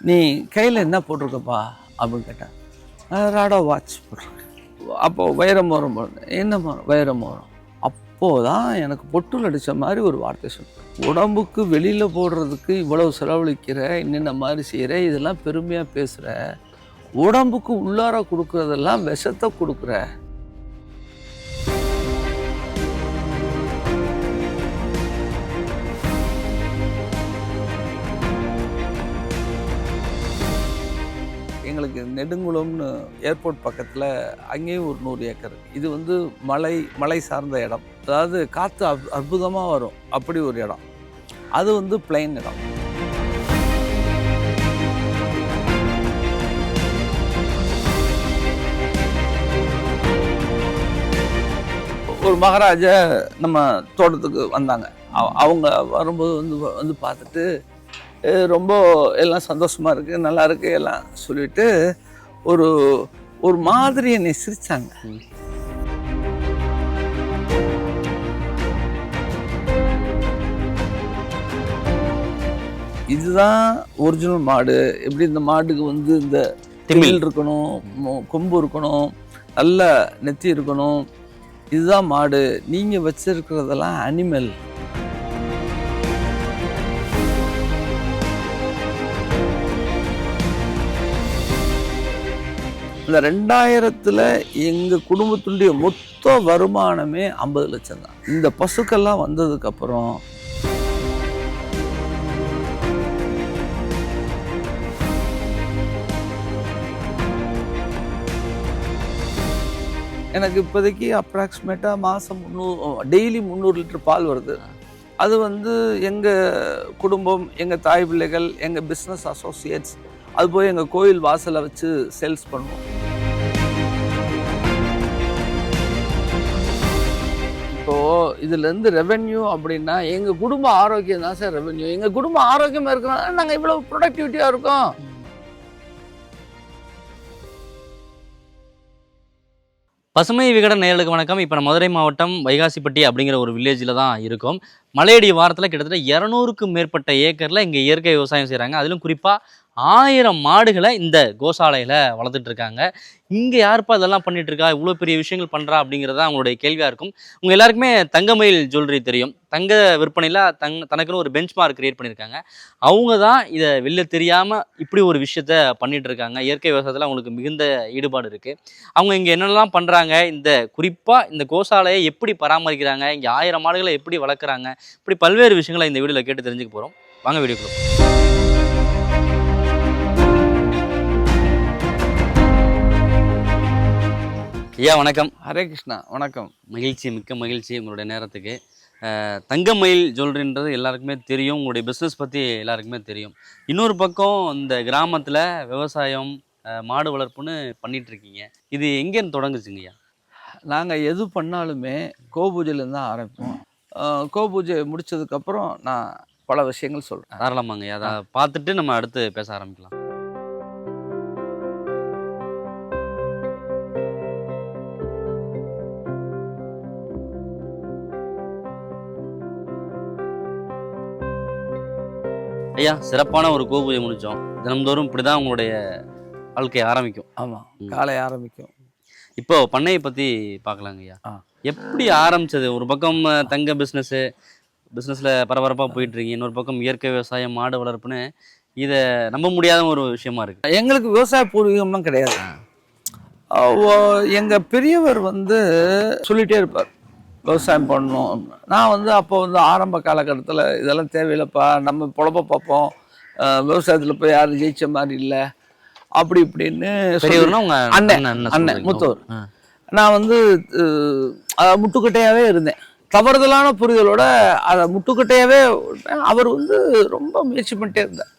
நீ கையில் என்ன போட்டிருக்கப்பா அப்படின்னு கேட்டேன். ராடா வாட்ச் போட்டிருக்கேன். அப்போது வைரமோரம் என்னம்மா வைரமோரம். அப்போது தான் எனக்கு பொட்டுல் அடித்த மாதிரி ஒரு வார்த்தை சொன்னேன். உடம்புக்கு வெளியில் போடுறதுக்கு இவ்வளவு செலவழிக்கிற, என்னென்ன மாதிரி செய்கிற, இதெல்லாம் பெருமையாக பேசுகிற, உடம்புக்கு உள்ளார கொடுக்குறதெல்லாம் விஷத்தை கொடுக்குற. எங்களுக்கு நெடுங்குளம்னு ஏர்போர்ட் பக்கத்தில் அங்கேயும் ஒரு 100 ஏக்கர். இது வந்து மலை சார்ந்த இடம். அதாவது காற்று அற்புதமாக வரும், அப்படி ஒரு இடம். அது வந்து பிளைன் இடம். ஒரு மகாராஜா நம்ம தோட்டத்துக்கு வந்தாங்க. அவங்க வரும்போது வந்து பார்த்துட்டு ரொம்ப எல்லாம் சந்தோஷமாக இருக்குது, நல்லா இருக்குது எல்லாம் சொல்லிட்டு ஒரு மாதிரி என்னை சிரித்தாங்க. இதுதான் ஒரிஜினல் மாடு. எப்படி இந்த மாடுக்கு வந்து இந்த திமில் இருக்கணும், கொம்பு இருக்கணும், நல்ல நெத்தி இருக்கணும், இதுதான் மாடு. நீங்கள் வச்சிருக்கிறதெல்லாம் அனிமல். இந்த 2000 எங்கள் குடும்பத்துடைய மொத்த வருமானமே 50 லட்சம் தான். இந்த பசுக்கெல்லாம் வந்ததுக்கப்புறம் எனக்கு இப்போதைக்கு அப்ராக்சிமேட்டாக மாதம் டெய்லி 300 லிட்டர் பால் வருது. அது வந்து எங்கள் குடும்பம், எங்கள் தாய் பிள்ளைகள், எங்கள் பிஸ்னஸ் அசோசியேட்ஸ், அது போய் எங்கள் கோயில் வாசலை வச்சு சேல்ஸ் பண்ணுவோம். இப்போது இதுலேருந்து ரெவென்யூ அப்படின்னா எங்கள் குடும்ப ஆரோக்கியம் தான் சார் ரெவென்யூ. எங்கள் குடும்பம் ஆரோக்கியமாக இருக்கிறனால நாங்கள் இவ்வளோ ப்ரொடக்டிவிட்டியாக இருக்கோம். பசுமை விகடன் நேயர்களுக்கு வணக்கம். இப்போ நம்ம மதுரை மாவட்டம் வைகாசிப்பட்டி அப்படிங்கிற ஒரு வில்லேஜில் தான் இருக்கும். மலையடி வாரத்தில் கிட்டத்தட்ட 200க்கும் மேற்பட்ட ஏக்கரில் இங்கே இயற்கை விவசாயம் செய்கிறாங்க. அதிலும் குறிப்பாக 1000 மாடுகளை இந்த கோசாலையில் வளர்த்துட்டு இருக்காங்க. இங்கே யாருப்பா இதெல்லாம் பண்ணிட்டு இருக்கா, இவ்வளோ பெரிய விஷயங்கள் பண்ணுறா அப்படிங்கிறது தான் அவங்களுடைய கேள்வியாக இருக்கும். உங்கள் எல்லாருக்குமே தங்கமயில் ஜுவல்லரி தெரியும். தங்க விற்பனையில் தனக்குன்னு ஒரு பெஞ்ச் மார்க் கிரியேட் பண்ணியிருக்காங்க. அவங்க தான் இதை வெளில தெரியாமல் இப்படி ஒரு விஷயத்த பண்ணிட்டு இருக்காங்க. இயற்கை விவசாயத்தில் அவங்களுக்கு மிகுந்த ஈடுபாடு இருக்குது. அவங்க இங்கே என்னென்னலாம் பண்ணுறாங்க, இந்த குறிப்பாக இந்த கோசாலையை எப்படி பராமரிக்கிறாங்க, இங்கே 1000 மாடுகளை எப்படி வளர்க்குறாங்க, இப்படி பல்வேறு விஷயங்களை இந்த வீடியோவில் கேட்டு தெரிஞ்சுக்க போகிறோம். வாங்க வீடியோக்குள்ள. ஐயா வணக்கம். ஹரே கிருஷ்ணா. வணக்கம். மகிழ்ச்சி, மிக்க மகிழ்ச்சி உங்களுடைய நேரத்துக்கு. தங்கமயில் ஜுவல்லரின்றது எல்லாருக்குமே தெரியும், உங்களுடைய பிஸ்னஸ் பற்றி எல்லாருக்குமே தெரியும். இன்னொரு பக்கம் இந்த கிராமத்தில் விவசாயம், மாடு வளர்ப்புன்னு பண்ணிகிட்ருக்கீங்க. இது எங்கேருந்து தொடங்குச்சுங்கய்யா? நாங்கள் எது பண்ணாலுமே கோபூஜையிலேருந்து தான் ஆரம்பிப்போம். கோபூஜை முடித்ததுக்கப்புறம் நான் பல விஷயங்கள் சொல்கிறேன். தாராளமாங்கய்யா, அதை பார்த்துட்டு நம்ம அடுத்து பேச ஆரம்பிக்கலாம். ஐயா, சிறப்பான ஒரு கோபூஜை முடித்தோம். தினம்தோறும் இப்படி தான் உங்களுடைய வாழ்க்கை ஆரம்பிக்கும். ஆமாம், காலை ஆரம்பிக்கும். இப்போ பண்ணையை பற்றி பார்க்கலாங்க ஐயா. எப்படி ஆரம்பித்தது? ஒரு பக்கம் தங்க பிஸ்னஸில் பரபரப்பாக போயிட்டுருக்கீங்க, இன்னொரு பக்கம் இயற்கை விவசாயம், மாடு வளர்ப்புன்னு இதை நம்ப முடியாத ஒரு விஷயமா இருக்குது. எங்களுக்கு விவசாய பூர்வீகம்லாம் கிடையாது. எங்கள் பெரியவர் வந்து சொல்லிகிட்டே இருப்பார், விவசாயம் பண்ணணும். நான் வந்து அப்போ வந்து ஆரம்ப காலகட்டத்தில் இதெல்லாம் தேவையில்லைப்பா, நம்ம பொழப்ப பார்ப்போம், விவசாயத்தில் போய் யாரும் ஜெயிச்ச மாதிரி இல்லை அப்படி இப்படின்னு அண்ணன் மூத்தவர். நான் வந்து முட்டுக்கட்டையாகவே இருந்தேன். தவறுதலான புரிதலோட அதை முட்டுக்கட்டையாகவே அவர் வந்து ரொம்ப முயற்சி பண்ணிட்டே இருந்தார்.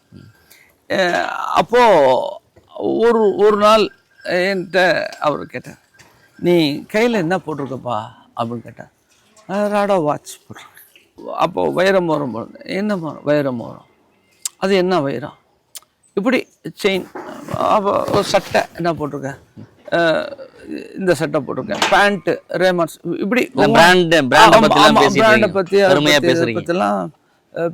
அப்போது ஒரு நாள் என்கிட்ட அவர் கேட்டார், நீ கையில் என்ன போட்டிருக்கப்பா அப்படின்னு கேட்டேன். ராடா வாட்ச் போடுறேன். அப்போது வைரமோரம் போடுறேன். என்னம்மா வைரமோரம்? அது என்ன வைரம்? இப்படி செயின். அப்போ சட்டை என்ன போட்டிருக்கேன், இந்த சட்டை போட்டிருக்கேன், பேண்ட்டு ரேமன்ஸ், இப்படி பிராண்டை பற்றிலாம்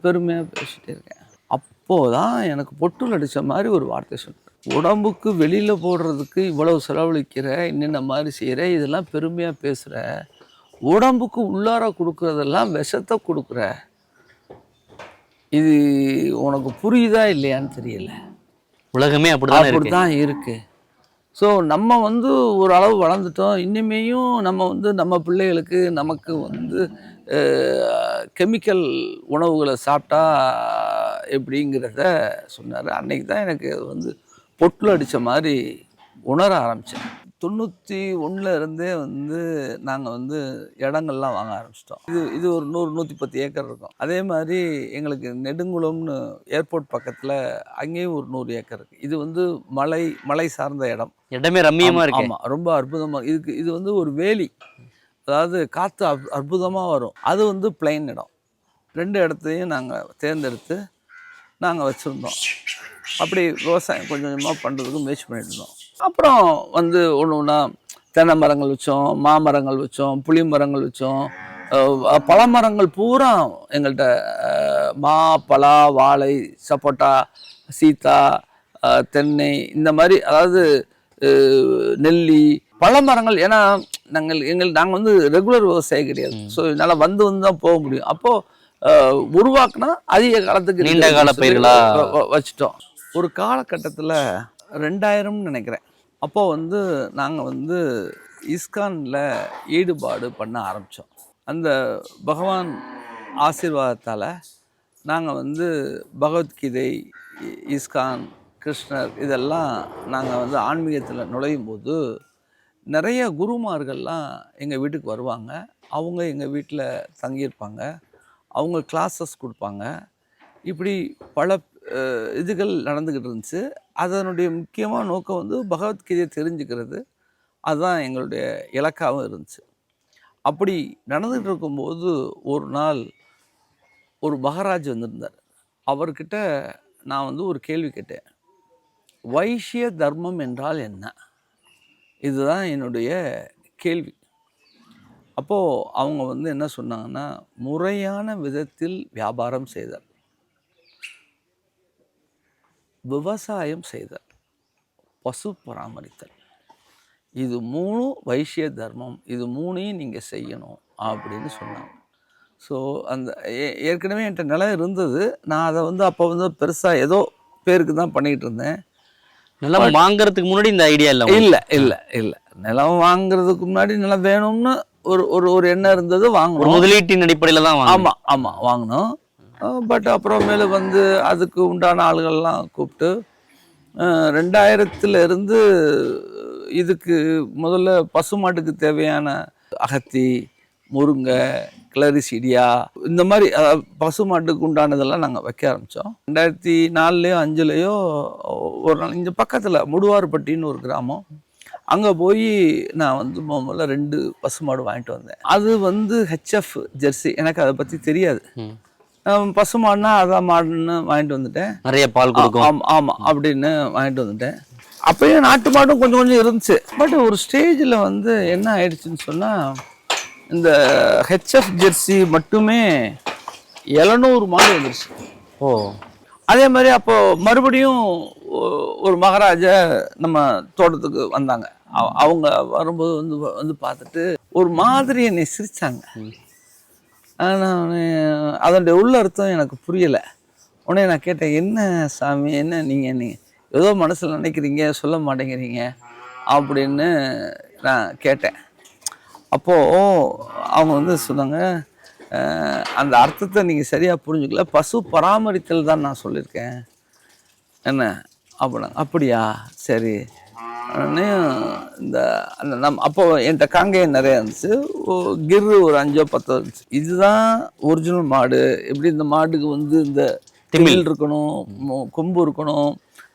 பெருமையாக பேசிகிட்டே இருக்கேன். அப்போதான் எனக்கு பொட்டுல் அடித்த மாதிரி ஒரு வார்த்தை சொன்னேன். உடம்புக்கு வெளியில் போடுறதுக்கு இவ்வளவு செலவழிக்கிற, என்னென்ன மாதிரி செய்கிற, இதெல்லாம் பெருமையாக பேசுகிற, உடம்புக்கு உள்ளார கொடுக்குறதெல்லாம் விஷத்தை கொடுக்குற, இது உனக்கு புரியுதா இல்லையான்னு தெரியல. உலகமே அப்படிதான் அப்படிதான் இருக்கு. ஸோ நம்ம வந்து ஒரு அளவு வளர்ந்துட்டோம். இனிமேயும் நம்ம வந்து நம்ம பிள்ளைகளுக்கு நமக்கு வந்து கெமிக்கல் உணவுகளை சாப்பிட்டா எப்படிங்கிறத சொன்னார். அன்னைக்கு தான் எனக்கு வந்து பொட்டில் அடித்த மாதிரி உணர ஆரம்பித்தேன். 91 இருந்தே வந்து நாங்கள் வந்து இடங்கள்லாம் வாங்க ஆரம்பிச்சிட்டோம். இது ஒரு 100-110 ஏக்கர் இருக்கும். அதே மாதிரி எங்களுக்கு நெடுங்குளம்னு ஏர்போர்ட் பக்கத்தில் அங்கேயும் ஒரு 100 ஏக்கர் இருக்குது. இது வந்து மலை சார்ந்த இடம். இடமே ரம்மியமாக இருக்கு. ஆமாம், ரொம்ப அற்புதமாக இது வந்து ஒரு வேலி, அதாவது காற்று அற்புதமாக வரும். அது வந்து பிளைன் இடம். 2 இடத்தையும் நாங்கள் தேர்ந்தெடுத்து நாங்கள் வச்சுருந்தோம். அப்படி விவசாயம் கொஞ்சம் கொஞ்சமாக பண்ணுறதுக்கு முயற்சி பண்ணிட்டு இருந்தோம். அப்புறம் வந்து ஒன்று ஒன்றா தென்னை மரங்கள் வச்சோம், மாமரங்கள் வச்சோம், புளி மரங்கள் வச்சோம், பல மரங்கள் பூரா எங்கள்கிட்ட மா, பலா, வாழை, சப்போட்டா, சீத்தா, தென்னை, இந்த மாதிரி, அதாவது நெல்லி, பல மரங்கள். ஏன்னா நாங்கள் வந்து ரெகுலர் விவசாயி கிடையாது. ஸோ இதனால் வந்து தான் போக முடியும். அப்போது உருவாக்குனா அதிக காலத்துக்கு நீண்ட கால பயிர்களா வச்சுட்டோம். ஒரு காலகட்டத்தில் 2000 நினைக்கிறேன், அப்போ வந்து நாங்கள் வந்து இஸ்கானில் ஈடுபாடு பண்ண ஆரம்பித்தோம். அந்த பகவான் ஆசீர்வாதத்தால் நாங்கள் வந்து பகவத்கீதை, இஸ்கான், கிருஷ்ணர், இதெல்லாம் நாங்கள் வந்து ஆன்மீகத்தில் நுழையும் போது நிறைய குருமார்கள்லாம் எங்கள் வீட்டுக்கு வருவாங்க. அவங்க எங்கள் வீட்டில் தங்கியிருப்பாங்க. அவங்க கிளாஸஸ் கொடுப்பாங்க. இப்படி பல இதுகள் நடந்துக்கிட்டு இருந்துச்சு. அதனுடைய முக்கியமான நோக்கம் வந்து பகவத்கீதையை தெரிஞ்சுக்கிறது. அதுதான் எங்களுடைய இலக்காகவும் இருந்துச்சு. அப்படி நடந்துகிட்டு இருக்கும்போது ஒரு நாள் ஒரு மகாராஜ் வந்திருந்தார். அவர்கிட்ட நான் வந்து ஒரு கேள்வி கேட்டேன். வைஷ்ய தர்மம் என்றால் என்ன? இதுதான் என்னுடைய கேள்வி. அப்போது அவங்க வந்து என்ன சொன்னாங்கன்னா, முறையான விதத்தில் வியாபாரம் செய்தல், விவசாயம் செய்தல், பசு பராமரித்தல், இது 3 வைஷ்ய தர்மம். இது 3ஐயும் நீங்கள் செய்யணும் அப்படின்னு சொன்னாங்க. ஸோ அந்த ஏற்கனவே என்கிட்ட நிலம் இருந்தது. நான் அதை வந்து அப்போ வந்து பெருசாக ஏதோ பேருக்கு தான் பண்ணிக்கிட்டு இருந்தேன். நிலம் வாங்குறதுக்கு முன்னாடி இந்த ஐடியா இல்லை நிலம் வாங்குறதுக்கு முன்னாடி நிலம் வேணும்னு ஒரு எண்ணம் இருந்தது. வாங்கணும், முதலீட்டின் அடிப்படையில் தான். ஆமாம் வாங்கினோம். பட் அப்புறமேலு வந்து அதுக்கு உண்டான ஆளுகள்லாம் கூப்பிட்டு 2000 இருந்து இதுக்கு முதல்ல பசுமாட்டுக்கு தேவையான அகத்தி, முருங்கை, கிளரிசீடியா, இந்த மாதிரி பசுமாட்டுக்கு உண்டானதெல்லாம் நாங்கள் வைக்க ஆரம்பித்தோம். 2004 5 ஒரு நாள் இங்கே பக்கத்தில் முடுவார்பட்டின்னு ஒரு கிராமம், அங்கே போய் நான் வந்து முதல்ல 2 பசுமாடு வாங்கிட்டு வந்தேன். அது வந்து ஹெச்எஃப் ஜெர்சி. எனக்கு அதை பற்றி தெரியாது. பசுமாடுனா அதான் மாடுன்னு வாங்கிட்டு வந்துட்டேன். நிறைய பால் கொடுக்கும், ஆமாம் அப்படின்னு வாங்கிட்டு வந்துட்டேன். அப்பயும் நாட்டு மாடும் கொஞ்சம் கொஞ்சம் இருந்துச்சு. பட் ஒரு ஸ்டேஜில் வந்து என்ன ஆயிடுச்சுன்னு சொன்னால், இந்த ஹெச்எஃப் ஜெர்சி மட்டுமே 700 மாடு வந்துருச்சு. அதே மாதிரி அப்போது மறுபடியும் ஒரு மகாராஜா நம்ம தோட்டத்துக்கு வந்தாங்க. அவங்க வரும்போது வந்து பார்த்துட்டு ஒரு மாதிரி என்னை சிரித்தாங்க. நான் அதனுடைய உள்ள அர்த்தம் எனக்கு புரியலை. உடனே நான் கேட்டேன், என்ன சாமி, என்ன நீங்கள் ஏதோ மனசில் நினைக்கிறீங்க, சொல்ல மாட்டேங்கிறீங்க அப்படின்னு நான் கேட்டேன். அப்போது அவங்க வந்து சொன்னாங்க, அந்த அர்த்தத்தை நீங்கள் சரியாக புரிஞ்சுக்கல, பசு பராமரித்தல் தான் நான் சொல்லியிருக்கேன் என்ன அப்படின்னா. அப்படியா, சரி. இந்த அப்போது என்கிட்ட காங்கேயம் நிறையா இருந்துச்சு. கிரு ஒரு 5-10 இருந்துச்சு. இதுதான் ஒரிஜினல் மாடு. எப்படி இந்த மாட்டுக்கு வந்து இந்த திமில் இருக்கணும், கொம்பு இருக்கணும்,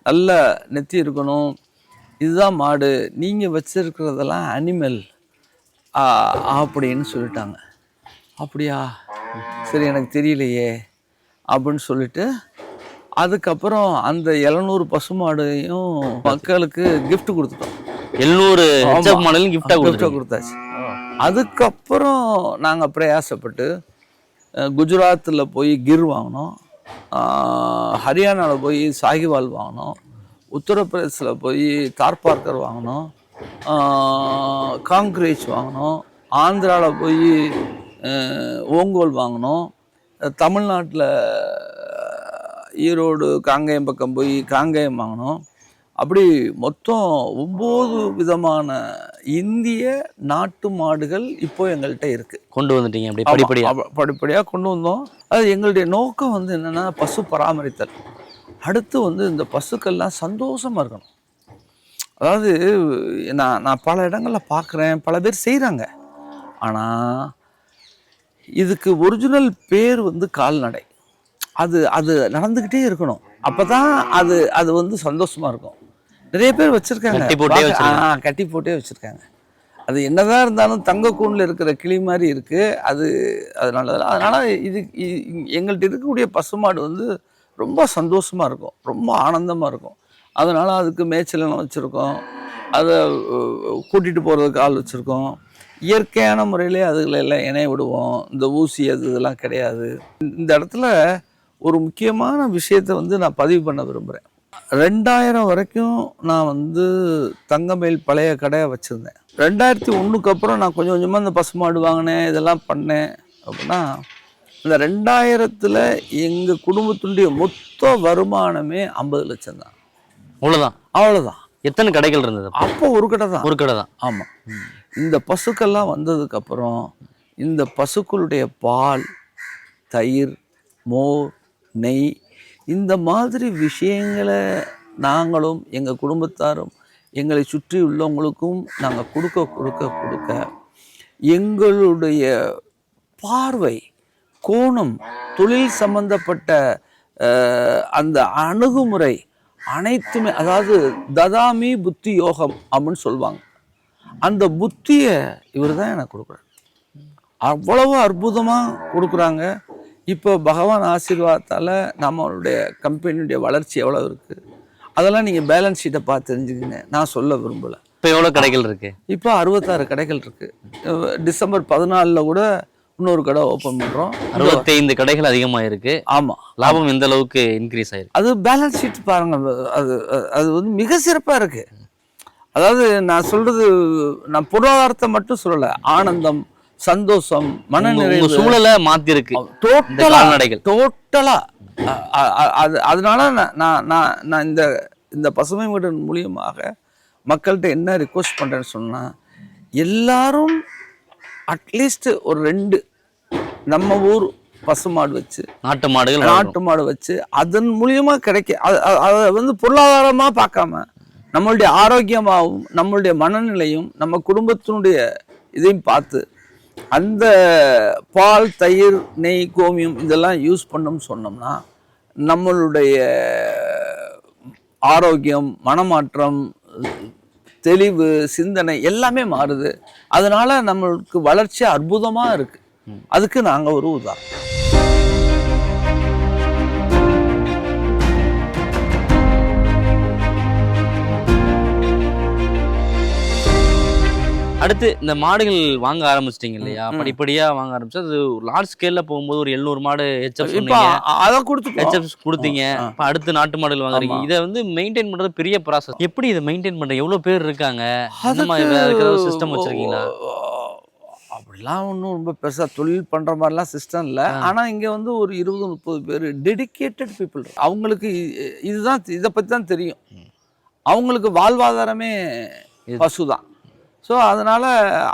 நல்ல நெத்தி இருக்கணும், இதுதான் மாடு. நீங்கள் வச்சிருக்கிறதெல்லாம் அனிமல் அப்படின்னு சொல்லிட்டாங்க. அப்படியா, சரி, எனக்கு தெரியலையே அப்படின்னு சொல்லிட்டு அதுக்கப்புறம் அந்த 700 பசுமாடையும் மக்களுக்கு கிஃப்ட் கொடுத்துட்டோம். 700 மாடலும் கிஃப்டாக கொடுத்தாச்சு. அதுக்கப்புறம் நாங்கள் பிரயாசப்பட்டு குஜராத்தில் போய் கிர் வாங்கினோம். ஹரியானாவில் போய் சாகிவால் வாங்கினோம், உத்தரப்பிரதேசில் போய் தார்பார்க்கர் வாங்கினோம், காங்க்ரேஜ் வாங்கினோம், ஆந்திராவில் போய் ஓங்கோல் வாங்கினோம், தமிழ்நாட்டில் ஈரோடு காங்கேயம் பக்கம் போய் காங்கேயம் வாங்கினோம். அப்படி மொத்தம் 9 விதமான இந்திய நாட்டு மாடுகள் இப்போ எங்கள்கிட்ட இருக்கு. கொண்டு வந்துட்டீங்க அப்படி படிப்படியாக கொண்டு வந்தோம். அது எங்களுடைய நோக்கம் வந்து என்னென்னா பசு பராமரித்தல். அடுத்து வந்து இந்த பசுக்கள்லாம் சந்தோஷமாக இருக்கணும். அதாவது நான் பல இடங்களில் பார்க்குறேன், பல பேர் செய்கிறாங்க. ஆனால் இதுக்கு ஒரிஜினல் பேர் வந்து கால்நடை. அது நடந்துக்கிட்டே இருக்கணும். அப்போ தான் அது வந்து சந்தோஷமாக இருக்கும். நிறைய பேர் வச்சுருக்காங்க, கட்டி போட்டே வச்சுருக்காங்க. அது என்னதான் இருந்தாலும் தங்க கூண்டில் இருக்கிற கிளி மாதிரி இருக்குது. அதனால் எங்கள்கிட்ட இருக்கக்கூடிய பசுமாடு வந்து ரொம்ப சந்தோஷமாக இருக்கும், ரொம்ப ஆனந்தமாக இருக்கும். அதனால் அதுக்கு மேய்ச்சலாம் வச்சுருக்கோம், அதை கூட்டிகிட்டு போகிறதுக்கு ஆள் வச்சுருக்கோம். இயற்கையான முறையிலே அதுகளெல்லாம் இணைய விடுவோம். இந்த ஊசி இதெல்லாம் கிடையாது. இந்த இடத்துல ஒரு முக்கியமான விஷயத்தை வந்து நான் பதிவு பண்ண விரும்புகிறேன். 2000 வரைக்கும் நான் வந்து தங்கமயில் பழைய கடையை வச்சுருந்தேன். 2001க்கு அப்புறம் நான் கொஞ்சம் கொஞ்சமாக இந்த பசுமாடு வாங்கினேன், இதெல்லாம் பண்ணேன். அப்படின்னா இந்த 2000ல் எங்கள் குடும்பத்தினுடைய மொத்த வருமானமே 50 லட்சம் தான். அவ்வளோதான். எத்தனை கடைகள் இருந்தது அப்போ? ஒரு கடை தான். ஆமாம். இந்த பசுக்கள்லாம் வந்ததுக்கப்புறம் இந்த பசுக்களுடைய பால், தயிர், மோர், நெய், இந்த மாதிரி விஷயங்களை நாங்களும் எங்கள் குடும்பத்தாரும் எங்களை சுற்றி உள்ளவங்களுக்கும் நாங்கள் கொடுக்க எங்களுடைய பார்வை, கோணம், தொழில் சம்பந்தப்பட்ட அந்த அணுகுமுறை அனைத்துமே, அதாவது ததாமி புத்தி யோகம் அப்படின்னு சொல்லுவாங்க. அந்த புத்தியை இவர் தான் எனக்கு கொடுக்குறாரு. அவ்வளவு அற்புதமாக கொடுக்குறாங்க. இப்போ பகவான் ஆசீர்வாதத்தால் நம்மளுடைய கம்பெனியுடைய வளர்ச்சி எவ்வளோ இருக்குது அதெல்லாம் நீங்கள் பேலன்ஸ் ஷீட்டை பார்த்து தெரிஞ்சுக்கிங்க. நான் சொல்ல விரும்பலை. இப்போ எவ்வளோ கடைகள் இருக்குது? இப்போ 66 கடைகள் இருக்குது. டிசம்பர் 14 கூட இன்னொரு கடை ஓப்பன் பண்ணுறோம். 65 கடைகள் அதிகமாக இருக்குது. ஆமாம். லாபம் எந்த அளவுக்கு இன்க்ரீஸ் ஆயிருக்கு? அது பேலன்ஸ் ஷீட் பாருங்கள், அது வந்து மிக சிறப்பாக இருக்குது. அதாவது நான் சொல்கிறது, நான் பொருளாதாரத்தை மட்டும் சொல்லலை, ஆனந்தம், சந்தோஷம், மனநிறைவு, சூழலை மாத்திருக்கு டோட்டலா. அதனால நான் இந்த பசுமை வீடு மூலியமாக மக்கள்கிட்ட என்ன ரிக்வெஸ்ட் பண்றேன்னு சொன்னா, எல்லாரும் அட்லீஸ்ட் ஒரு 2 நம்ம ஊர் பசுமாடு வச்சு, நாட்டு மாடு வச்சு, அதன் மூலியமா அதை வந்து பொருளாதாரமா பார்க்காம நம்மளுடைய ஆரோக்கியமாகவும் நம்மளுடைய மனநிலையும் நம்ம குடும்பத்தினுடைய இதையும் பார்த்து அந்த பால், தயிர், நெய், கோமியம் இதெல்லாம் யூஸ் பண்ணோம்னு சொன்னோம்னா நம்மளுடைய ஆரோக்கியம், மனமாற்றம், தெளிவு, சிந்தனை எல்லாமே மாறுது. அதனால நம்மளுக்கு வளர்ச்சி அற்புதமாக இருக்கு. அதுக்கு நாங்கள் ஒரு உதாரணம். அடுத்து இந்த மாடுகள் வாங்க ஆரம்பிச்சிட்டீங்க இல்லையா? படிப்படியா வாங்க ஆரம்பிச்சு அது லார்ஜ் ஸ்கேல்ல போகும்போது ஒரு 700 மாடு கொடுத்தீங்க. இப்ப அடுத்து நாட்டு மாடுகள் வாங்குறீங்க. இதை வந்து மெயின்டைன் பண்றது பெரிய ப்ராசஸ். எப்படி இதை மெயின்டைன் பண்ற? எவ்வளவு பேர் இருக்காங்க? சிஸ்டம் வச்சிருக்கீங்களா? அப்படிலாம் ஒன்றும் ரொம்ப பெருசாக தொழில் பண்ணுற மாதிரிலாம் சிஸ்டம் இல்லை. ஆனால் இங்கே வந்து ஒரு 20-30 பேர் டெடிக்கேட்டட் பீப்புள். அவங்களுக்கு இதை பற்றி தான் தெரியும். அவங்களுக்கு வாழ்வாதாரமே பசு தான். ஸோ அதனால்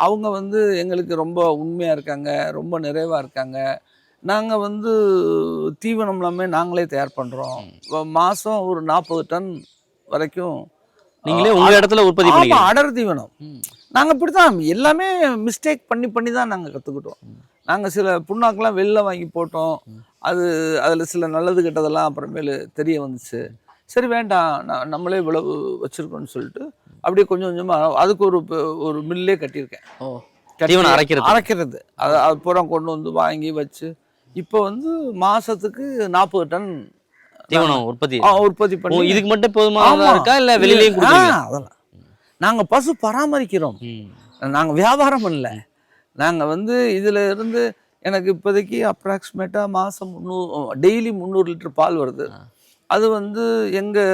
அவங்க வந்து எங்களுக்கு ரொம்ப உண்மையாக இருக்காங்க, ரொம்ப நிறைவாக இருக்காங்க. நாங்கள் வந்து தீவனம் எல்லாமே நாங்களே தயார் பண்ணுறோம். மாதம் ஒரு 40 டன் வரைக்கும் நீங்களே உங்கள் இடத்துல உற்பத்தி பண்ணி அடர் தீவனம். நாங்கள் இப்படி தான் எல்லாமே மிஸ்டேக் பண்ணி தான் நாங்கள் கற்றுக்கிட்டோம். நாங்கள் சில புண்ணாக்கெலாம் வெளில வாங்கி போட்டோம். அதில் சில நல்லது கெட்டதெல்லாம் அப்புறமேலு தெரிய வந்துச்சு. சரி வேண்டாம், நம்மளே இவ்வளவு வச்சுருக்கோன்னு சொல்லிட்டு அப்படியே கொஞ்சம் கொஞ்சமாக அதுக்கு ஒரு மில்லே கட்டியிருக்கேன். அரைக்கிறது அது பூரா கொண்டு வந்து வாங்கி வச்சு இப்போ வந்து மாதத்துக்கு 40 டன் உற்பத்தி பண்ணி. இதுக்கு மட்டும் போதுமானதா இருக்கா இல்லை வெளியிலேயும் கொடுக்குறீங்க? அதெல்லாம் நாங்கள் பசு பராமரிக்கிறோம். நாங்கள் வியாபாரம் பண்ணல. நாங்கள் வந்து இதில் இருந்து எனக்கு இப்போதைக்கு அப்ராக்சிமேட்டாக மாதம் டெய்லி 300 லிட்டர் பால் வருது. அது வந்து எங்கள்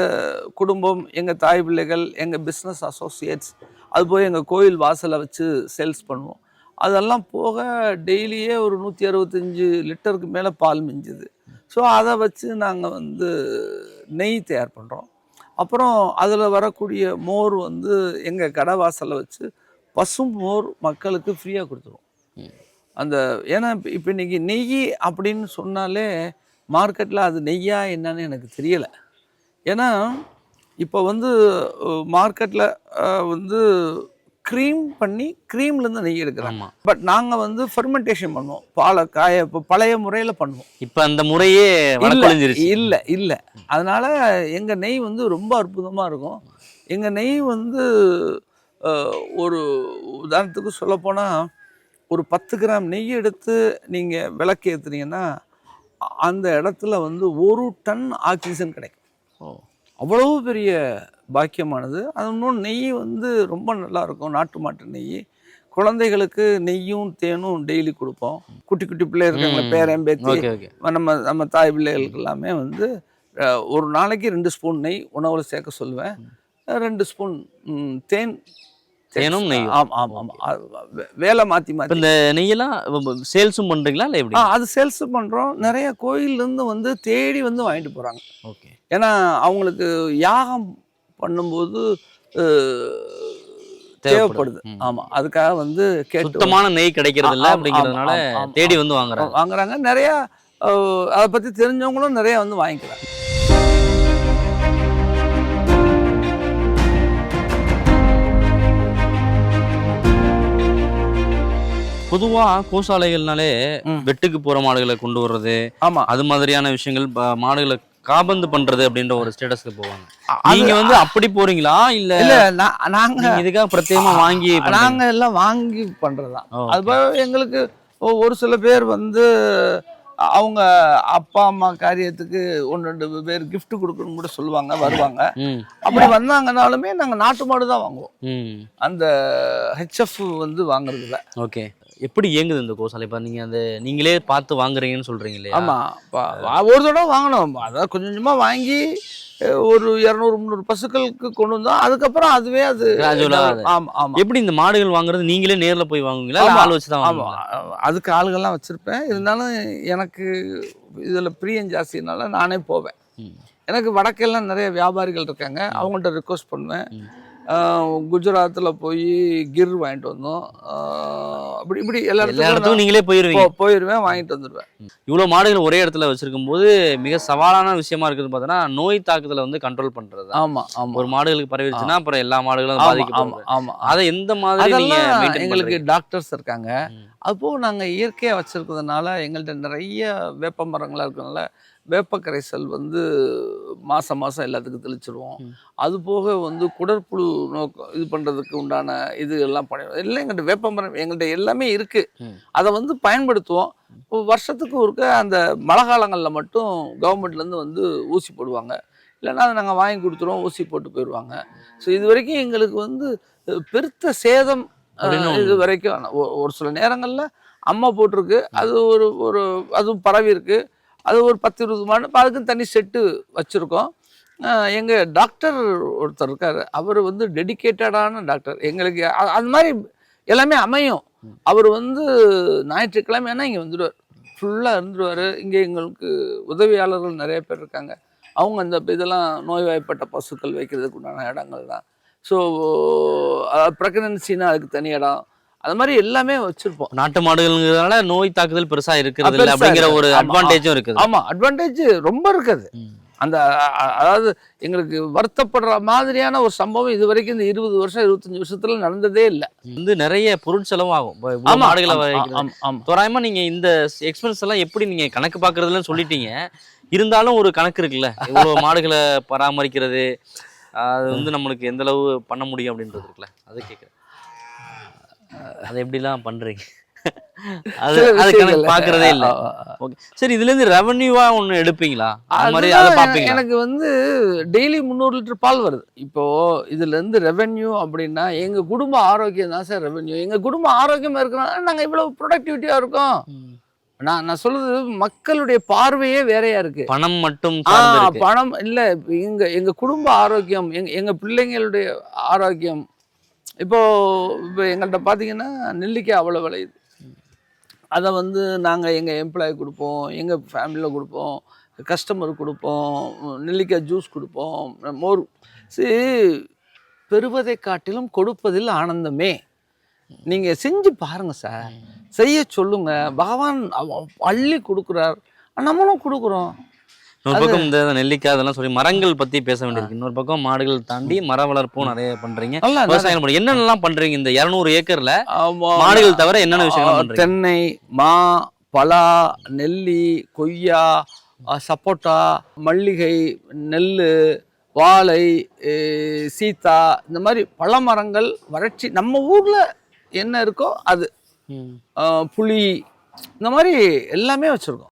குடும்பம், எங்கள் தாய் பிள்ளைகள், எங்கள் பிஸ்னஸ் அசோசியேட்ஸ், அது போய் எங்கள் கோயில் வாசலை வச்சு சேல்ஸ் பண்ணுவோம். அதெல்லாம் போக டெய்லியே ஒரு 165 லிட்டருக்கு மேலே பால் மிஞ்சுது. ஸோ அதை வச்சு நாங்கள் வந்து நெய் தயார் பண்ணுறோம். அப்புறம் அதில் வரக்கூடிய மோர் வந்து எங்கள் கடை வாசலை வச்சு பசும் மோர் மக்களுக்கு ஃப்ரீயாக கொடுத்துருவோம். அந்த ஏன்னா இப்போ இன்றைக்கி நெய் அப்படின்னு சொன்னாலே மார்க்கெட்டில் அது நெய்யா என்னன்னு எனக்கு தெரியலை. ஏன்னா இப்போ வந்து மார்க்கெட்டில் வந்து க்ரீம் பண்ணி க்ரீம்லேருந்து நெய் எடுக்கிறாங்க. பட் நாங்கள் வந்து ஃபெர்மெண்டேஷன் பண்ணுவோம், பாலை காய இப்போ பழைய முறையில் பண்ணுவோம். இப்போ அந்த முறையே இல்லை. அதனால் எங்கள் நெய் வந்து ரொம்ப அற்புதமாக இருக்கும். எங்கள் நெய் வந்து ஒரு உதாரணத்துக்கு சொல்லப்போனால் ஒரு 10 கிராம் நெய் எடுத்து நீங்கள் விளக்கு ஏற்றுனீங்கன்னா அந்த இடத்துல வந்து 1 டன் ஆக்சிஜன் கிடைக்கும். அவ்வளோ பெரிய பாக்கியமானது. அது இன்னும் நெய் வந்து ரொம்ப நல்லாயிருக்கும். நாட்டு மாட்டு நெய். குழந்தைகளுக்கு நெய்யும் தேனும் டெய்லி கொடுப்போம். குட்டி குட்டி பிள்ளை இருக்காங்களே, பேரன் பேத்தி, நம்ம தாய் பிள்ளைகளுக்கு எல்லாமே வந்து ஒரு நாளைக்கு 2 ஸ்பூன் நெய் உணவில் சேர்க்க சொல்லுவேன். 2 ஸ்பூன் தேனும் நெய். ஆமாம். வேலை மாற்றி இந்த நெய்யெல்லாம் சேல்ஸும் பண்ணுறீங்களா இல்லை எப்படி? அது சேல்ஸும் பண்ணுறோம். நிறைய கோயிலேருந்து வந்து தேடி வந்து வாங்கிட்டு போகிறாங்க. ஓகே. ஏன்னா அவங்களுக்கு யாகம் பண்ணும்போது தேவைப்படுது. ஆமாம், அதுக்காக வந்து சுத்தமான நெய் கிடைக்கிறது இல்லை அப்படிங்கிறதுனால தேடி வந்து வாங்குறாங்க. நிறையா அதை பற்றி தெரிஞ்சவங்களும் நிறையா வந்து வாங்கிக்கிறாங்க. பொதுவாக கோசாலைகள்னாலே வெட்டுக்கு போற மாடுகளை கொண்டு வர்றது, அது மாதிரியான விஷயங்கள், மாடுகளை காபந்து பண்றது அப்படின்ற ஒரு ஸ்டேட்டஸ்க்கு போவாங்க. நீங்க வந்து அப்படி போறீங்களா? இல்ல நாங்க இதுக்காக பிரத்யேகமா நாங்க எல்லாம் வாங்கி பண்றதுதான். அது எங்களுக்கு ஒரு சில பேர் வந்து அவங்க அப்பா அம்மா காரியத்துக்கு 1-2 பேர் கிஃப்ட் கொடுக்கணும்னு கூட சொல்லுவாங்க, வருவாங்க. அப்படி வந்தாங்கனாலுமே நாங்க நாட்டு மாடு தான் வாங்குவோம். அந்த ஹெச்எஃப் வந்து வாங்குறது இல்லை. ஓகே. எப்படி இயங்குது இந்த கோசாலை? இப்போ நீங்களே பார்த்து வாங்குறீங்கன்னு சொல்றீங்க இல்லையா? ஆமாம், ஒரு தடவை வாங்கினோம். அதாவது கொஞ்சம் கொஞ்சமாக வாங்கி ஒரு 200-300 பசுக்களுக்கு கொண்டு வந்தோம். அதுக்கப்புறம் அதுவே அது. ஆமாம். எப்படி இந்த மாடுகள் வாங்குறது? நீங்களே நேரில் போய் வாங்குவீங்களா? ஆள் வச்சு தான்? ஆமாம், அதுக்கு ஆளுகள்லாம் வச்சுருப்பேன். இருந்தாலும் எனக்கு இதில் பிரியம் ஜாஸ்தினால நானே போவேன். எனக்கு வடக்கெல்லாம் நிறைய வியாபாரிகள் இருக்காங்க, அவங்கள்ட்ட ரிக்வஸ்ட் பண்ணுவேன். குஜராத்தில் போய் கிர் வாங்கிட்டு வந்தோம். இப்படி எல்லா இடத்துக்கும் நீங்களே போயிடுவேன், வாங்கிட்டு வந்துடுவேன். இவ்வளோ மாடுகள் ஒரே இடத்துல வச்சிருக்கும் போது மிக சவாலான விஷயமா இருக்குது பார்த்தோன்னா நோய் தாக்குதலை வந்து கண்ட்ரோல் பண்றது. ஆமாம், ஒரு மாடுகளுக்கு பரவிடுச்சுன்னா அப்புறம் எல்லா மாடுகளும் பாதிக்கும். ஆமாம், அதை எந்த மாதிரி எங்களுக்கு டாக்டர்ஸ் இருக்காங்க. அப்போது நாங்கள் இயற்கையாக வச்சுருக்கிறதுனால எங்கள்கிட்ட நிறைய வேப்ப மரங்களாக இருக்கிறதுனால வேப்ப கரைசல் வந்து மாதம் எல்லாத்துக்கும் தெளிச்சிடுவோம். அது போக வந்து குடற்புழு இது பண்ணுறதுக்கு உண்டான இது எல்லாம் எல்லாம் எங்கள்கிட்ட வேப்ப மரம் எங்கள்கிட்ட எல்லாமே இருக்குது. அதை வந்து பயன்படுத்துவோம். வருஷத்துக்கு ஒருக்க அந்த மழை காலங்களில் மட்டும் கவர்மெண்ட்லேருந்து வந்து ஊசி போடுவாங்க. இல்லைன்னா அதை நாங்கள் வாங்கி கொடுத்துருவோம், ஊசி போட்டு போயிடுவாங்க. ஸோ இது வரைக்கும் எங்களுக்கு வந்து பெருத்த சேதம் இது வரைக்கும். ஒரு சில நேரங்களில் அம்மா போட்டிருக்கு, அது ஒரு அதுவும் பரவி இருக்கு. அது ஒரு 10-20 மாடு, அதுக்குன்னு தனி செட்டு வச்சுருக்கோம். எங்கள் டாக்டர் ஒருத்தர் இருக்கார், அவர் வந்து டெடிக்கேட்டடான டாக்டர். எங்களுக்கு அது மாதிரி எல்லாமே அமையும். அவர் வந்து ஞாயிற்றுக்கிழமைனா இங்கே வந்துடுவார், ஃபுல்லாக இருந்துடுவார். இங்கே எங்களுக்கு உதவியாளர்கள் நிறைய பேர் இருக்காங்க. அவங்க அந்த இதெல்லாம் நோய்வாய்ப்பட்ட பசுக்கள் வைக்கிறதுக்கு உண்டான இடங்கள் தான். ஸோ ப்ரெக்னன்சின்னா அதுக்கு தனி இடம், அது மாதிரி எல்லாமே வச்சிருப்போம். நாட்டு மாடுகள்ங்கிறதுனால நோய் தாக்குதல் பெருசா இருக்கிறது இல்லை அப்படிங்கிற ஒரு அட்வான்டேஜும் இருக்குது. ஆமாம், அட்வான்டேஜ் ரொம்ப இருக்குது. அந்த அதாவது எங்களுக்கு வருத்தப்படுற மாதிரியான ஒரு சம்பவம் இது வரைக்கும் இந்த 20 வருஷம் 25 வருஷத்துல நடந்ததே இல்லை. வந்து நிறைய பொருட்செலவாகும் மாடுகளை. தோராயமா நீங்க இந்த எக்ஸ்பென்ஸ் எல்லாம் எப்படி நீங்க கணக்கு பாக்குறதுன்னு சொல்லிட்டீங்க, இருந்தாலும் ஒரு கணக்கு இருக்குல்ல, இவ்வளவு மாடுகளை பராமரிக்கிறது அது வந்து நம்மளுக்கு எந்த அளவு பண்ண முடியும் அப்படின்றது இருக்குல்ல, அதை கேட்குறேன். அதை எப்படிலாம் பண்றீங்க? அது கணக்கு பாக்குறதே இல்லை. ஓகே, சரி. இதுல இருந்து ரெவன்யூவா ஒண்ணு எடுப்பீங்களா? அது மாதிரி அதை பாப்பீங்க? எனக்கு வந்து டெய்லி 300 லிட்டர் பால் வருது. இப்போ இதுல இருந்து ரெவன்யூ அப்படின்னா எங்க குடும்ப ஆரோக்கியம் தான் சார் ரெவன்யூ. எங்க குடும்ப ஆரோக்கியமா இருக்கிறனால நாங்க இவ்வளவு ப்ரொடக்டிவிட்டியா இருக்கோம். நான் சொல்றது மக்களுடைய பார்வையே வேறையா இருக்கு. பணம் மட்டும் சார்ந்து இருக்கு. பணம் இல்ல, எங்க குடும்ப ஆரோக்கியம், எங்க பிள்ளைங்களுடைய ஆரோக்கியம். இப்போ எங்கள்கிட்ட பார்த்தீங்கன்னா நெல்லிக்காய் அவ்வளோ விளையுது. அதை வந்து நாங்கள் எங்கள் எம்ப்ளாயி கொடுப்போம், எங்கள் ஃபேமிலியில் கொடுப்போம், கஸ்டமருக்கு கொடுப்போம், நெல்லிக்காய் ஜூஸ் கொடுப்போம், மோர். சரி, பெறுவதை காட்டிலும் கொடுப்பதில் ஆனந்தமே. நீங்கள் செஞ்சு பாருங்கள் சார், செய்ய சொல்லுங்க. பகவான் அள்ளி கொடுக்குறார், நம்மளும் கொடுக்குறோம். இன்னொரு பக்கம் இந்த நெல்லிக்காய் அதெல்லாம் சொல்லி மரங்கள் பத்தி பேச வேண்டியிருக்கு. இன்னொரு பக்கம் மாடுகள் தாண்டி மர வளர்ப்பும் நிறைய பண்றீங்க, விவசாயம் என்னென்னலாம் பண்றீங்க இந்த 200 ஏக்கர்ல? மாடுகள் தவிர என்னென்ன விஷயங்கள் பண்றீங்க? தென்னை, மா, பலா, நெல்லி, கொய்யா, சப்போட்டா, மல்லிகை, நெல், வாழை, சீத்தா, இந்த மாதிரி பல மரங்கள், வறட்சி நம்ம ஊர்ல என்ன இருக்கோ அது, புளி, இந்த மாதிரி எல்லாமே வச்சிருக்கோம்.